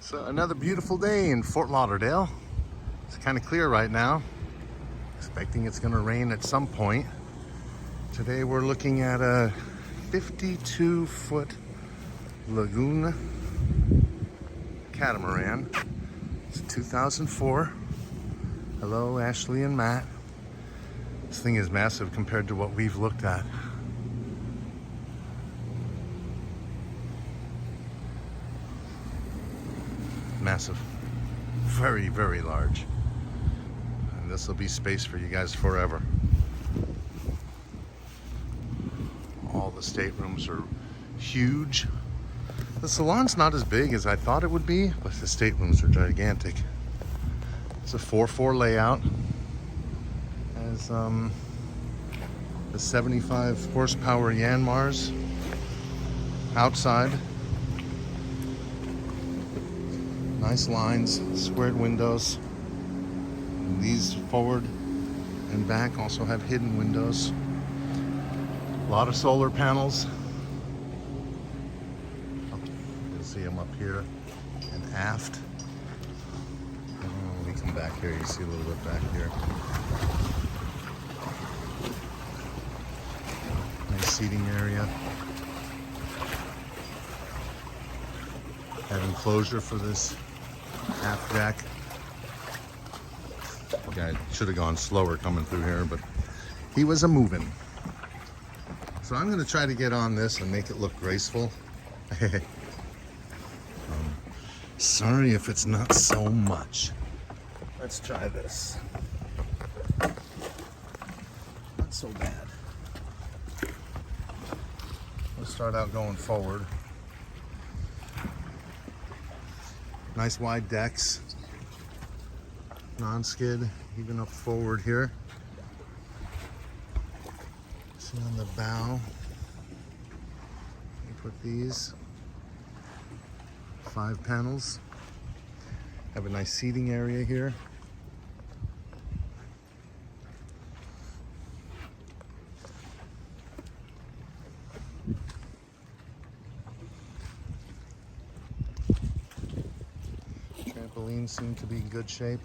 So another beautiful day in Fort Lauderdale. It's kind of clear right now. Expecting it's going to rain at some point. Today we're looking at a 52-foot Lagoon Catamaran. It's a 2004. Hello, Ashley and Matt. This thing is massive compared to what we've looked at. Massive. Very, very large. And this will be space for you guys forever. All the staterooms are huge. The salon's not as big as I thought it would be, but the staterooms are gigantic. It's a 4-4 layout. Has the 75 horsepower Yanmars outside. Nice lines, squared windows. And these forward and back also have hidden windows. A lot of solar panels. You'll see them up here and aft. Let me come back here. You see a little bit back here. Nice seating area. Have enclosure for this aft deck. Okay, I should have gone slower coming through here, but he was a moving. So I'm going to try to get on this and make it look graceful. Sorry if it's not so much. Let's try this. Not so bad. Let's start out going forward. Nice wide decks. Non-skid, even up forward here. See on the bow, we put these 5 panels. Have a nice seating area here. Trampolines seem to be in good shape.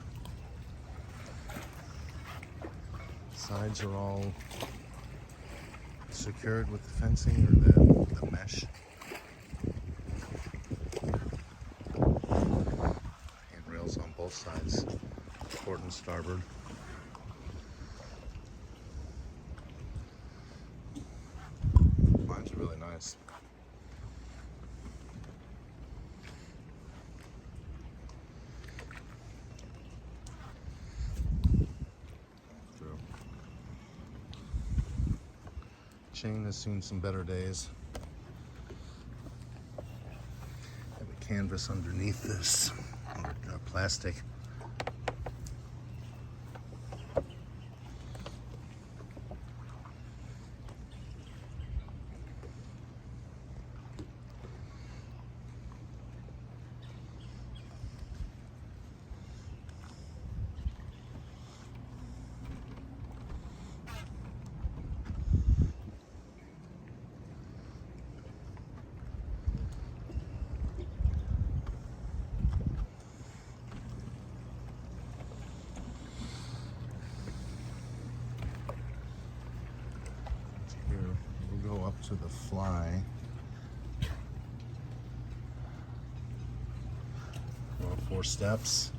Sides are all secured with the fencing or the mesh. Handrails on both sides, port and starboard. Mine's really nice. Chain has seen some better days. Have a canvas underneath this, or plastic. We'll go up to the fly. Well, 4 steps.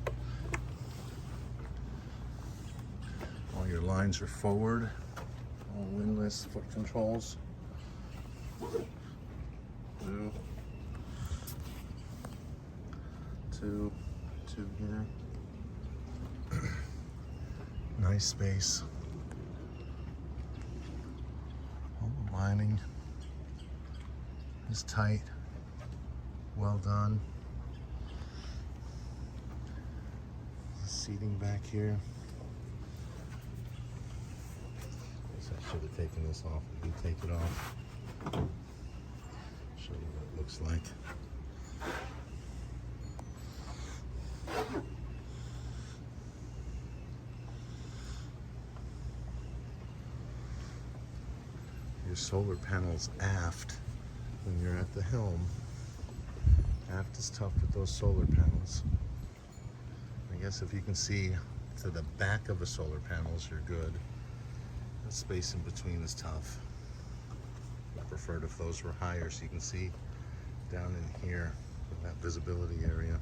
All your lines are forward. All windlass foot controls. 2, 2 here. Nice space. All the lining is tight. Well done. Seating back here. Guess I should have taken this off. We can take it off. Show you what it looks like. Your solar panels aft when you're at the helm. left is tough with those solar panels. I guess if you can see to the back of the solar panels, you're good. The space in between is tough. I preferred if those were higher so you can see down in here in that visibility area.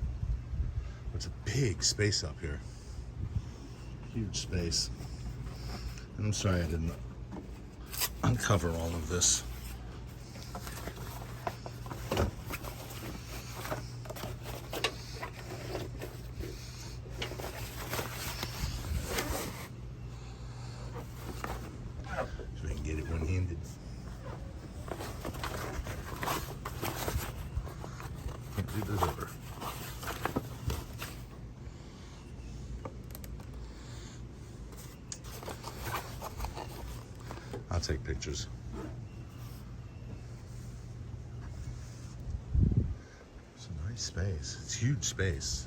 It's a big space up here. Huge space. And I'm sorry I didn't uncover all of this. So I can get it one-handed. Can't do the zipper. I'll take pictures. It's a nice space. It's huge space.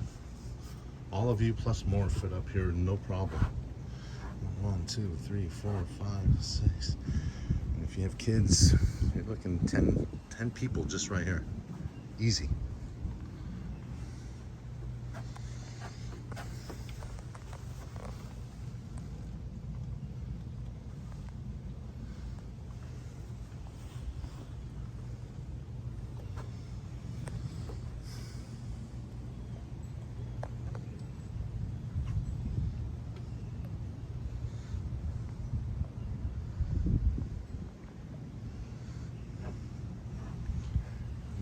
All of you plus more fit up here, no problem. 1, 2, 3, 4, 5, 6. And if you have kids, you're looking 10 people just right here. Easy.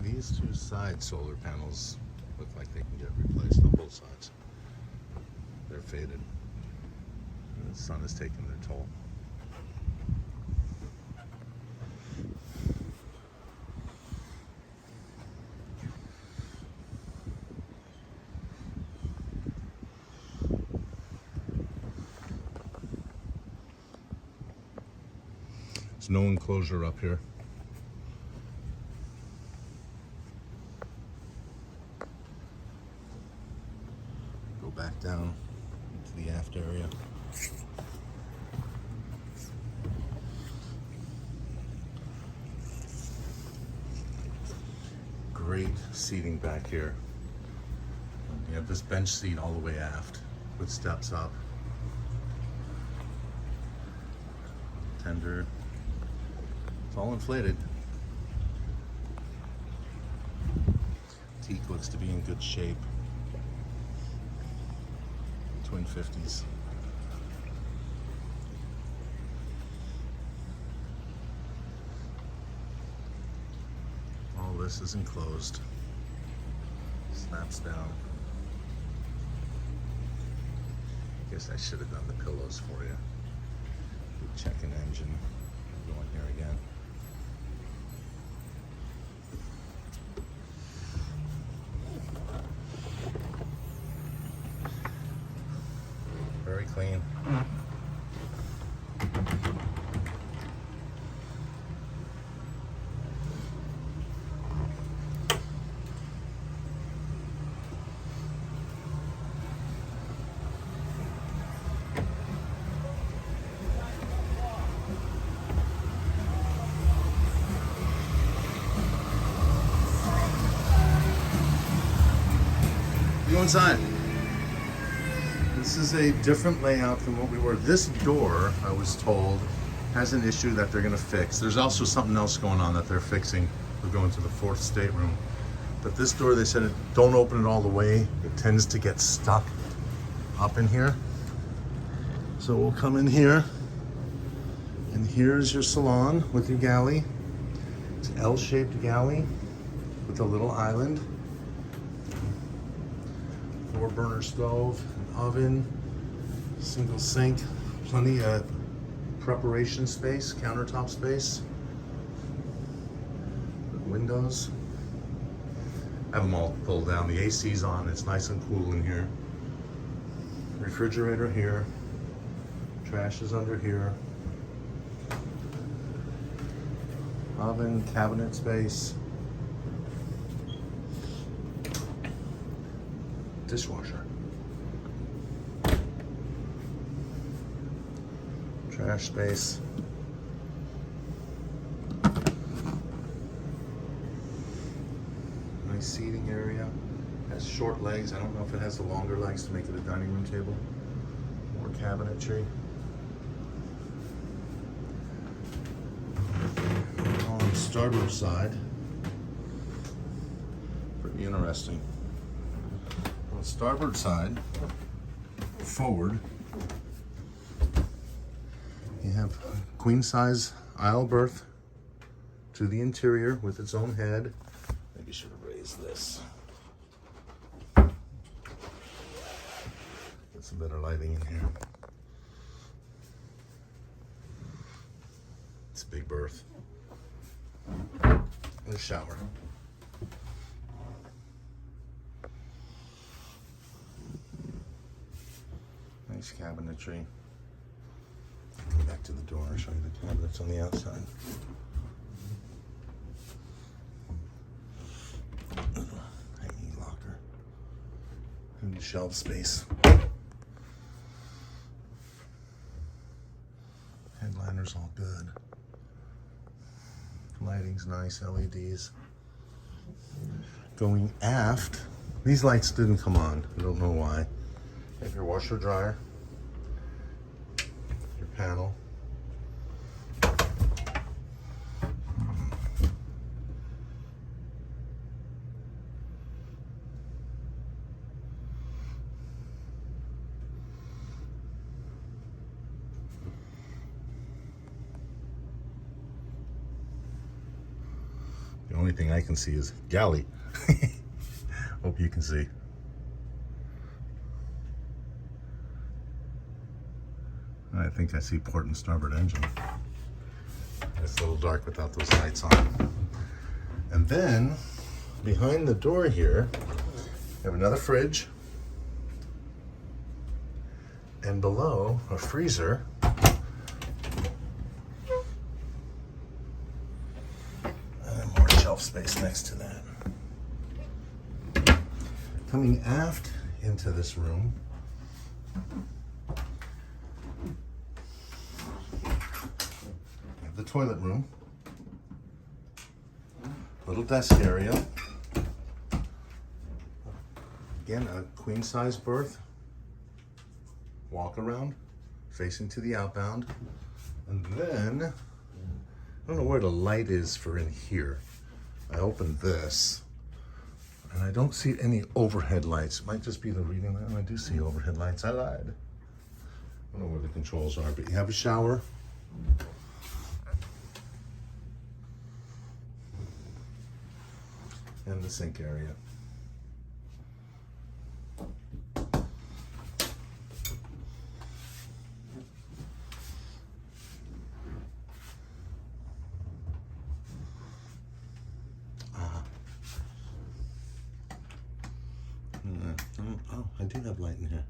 These two side solar panels look like they can get replaced on both sides. They're faded. And the sun is taking their toll. There's no enclosure up here. Back down into the aft area. Great seating back here. You have this bench seat all the way aft with steps up. Tender. It's all inflated. Teak looks to be in good shape. Twin 50s. All this is enclosed. Snaps down. Guess I should have done the pillows for you. Check an engine. Going here again. Very clean. Go inside. This is a different layout than what we were. This door, I was told, has an issue that they're gonna fix. There's also something else going on that they're fixing. We're going to the 4th stateroom. But this door, they said, don't open it all the way. It tends to get stuck up in here. So we'll come in here, and here's your salon with your galley. It's an L-shaped galley with a little island. 4-burner stove, an oven, single sink, plenty of preparation space, countertop space, windows. I have them all pulled down. The AC's on. It's nice and cool in here. Refrigerator here. Trash is under here. Oven, cabinet space. Dishwasher. Trash space. Nice seating area. Has short legs. I don't know if it has the longer legs to make it a dining room table. More cabinetry. On the starboard side, pretty interesting. On the starboard side, forward, you have a queen size aisle berth to the interior with its own head. Maybe I should have raised this. Get some better lighting in here. It's a big berth. And a shower. Nice cabinetry. Come back to the door and show you the cabinets on the outside. Hanging locker. And shelf space. Headliner's all good. Lighting's nice, LEDs. Going aft, these lights didn't come on. I don't know why. You have your washer dryer, your panel. The only thing I can see is galley. Hope you can see. I think I see port and starboard engine. It's a little dark without those lights on. And then behind the door here, we have another fridge. And below, a freezer. And more shelf space next to that. Coming aft into this room, the toilet room, little desk area, again a queen size berth, walk around facing to the outbound, and then I don't know where the light is for in here. I opened this and I don't see any overhead lights. It might just be the reading light. I do see overhead lights. I lied. I don't know where the controls are, but you have a shower. And the sink area. Oh, I do have light in here.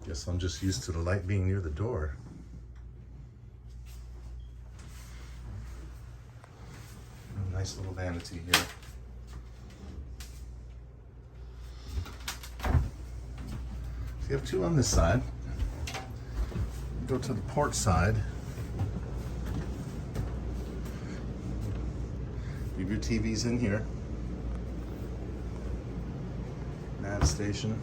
Guess I'm just used to the light being near the door. Nice little vanity here. So you have two on this side. Go to the port side. Leave your TVs in here. Nav station.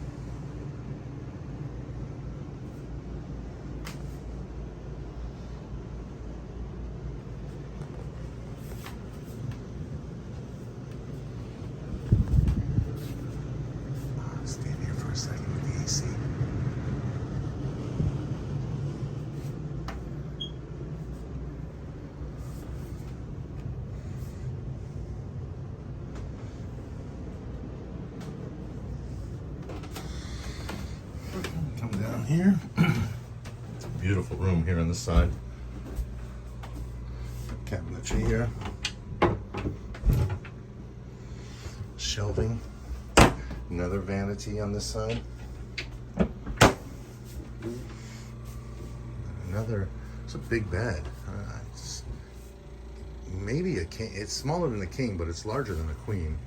Stand here for a second with the AC. Come down here. Beautiful room here on this side. Cabinetry here. Shelving. Another vanity on this side. Another, it's a big bed. It's maybe a king. It's smaller than a king, but it's larger than a queen.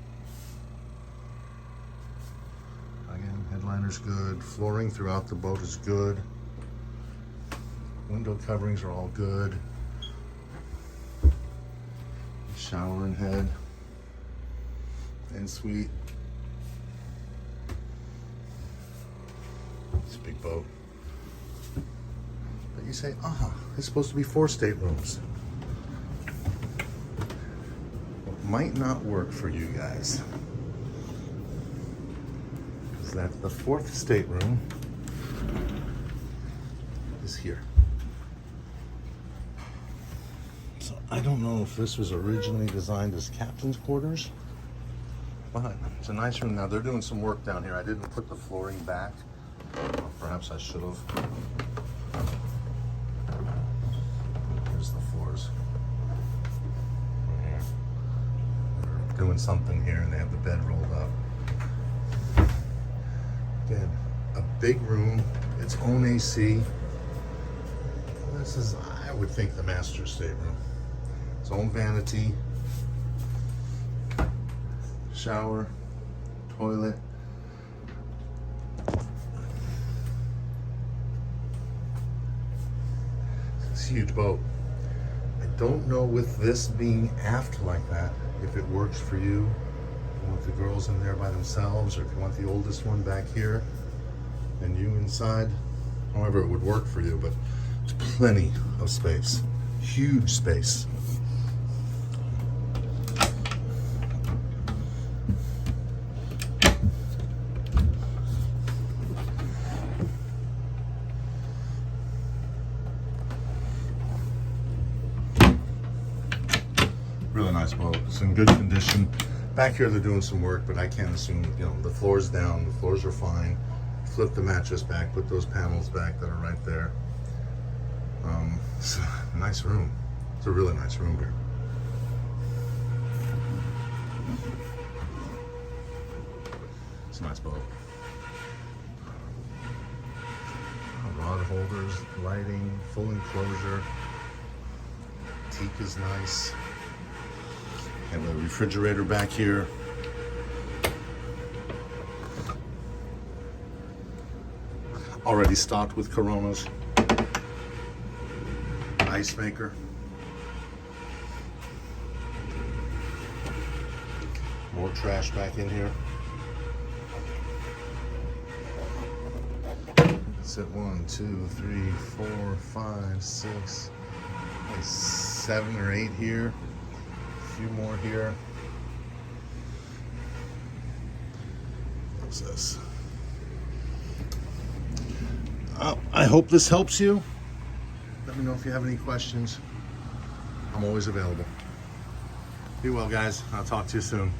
Again, headliner's good. Flooring throughout the boat is good. Window coverings are all good. Shower and head. En suite. It's a big boat. But you say, it's supposed to be 4 staterooms. What might not work for you guys is that the 4th stateroom is here. So I don't know if this was originally designed as captain's quarters, but it's a nice room. Now they're doing some work down here. I didn't put the flooring back. Or perhaps I should have. Here's the floors. Right here. They're doing something here and they have the bed rolled up. Again, a big room, its own AC. This is, I would think, the master stateroom. Its own vanity, shower, toilet. It's a huge boat. I don't know with this being aft like that, if it works for you. If you want the girls in there by themselves, or if you want the oldest one back here and you inside. However it would work for you, but there's plenty of space. Huge space. Really nice boat. It's in good condition. Back here they're doing some work, but I can't assume, the floor's down, the floors are fine. Flip the mattress back, put those panels back that are right there. It's a nice room. It's a really nice room here. It's a nice boat. Rod holders, lighting, full enclosure. Teak is nice. Have a refrigerator back here. Already stocked with Coronas. Ice maker. More trash back in here. Sit 1, 2, 3, 4, 5, 6, 7 or 8 here. A few more here. What's this? I hope this helps you. Let me know if you have any questions. I'm always available. Be well, guys. I'll talk to you soon.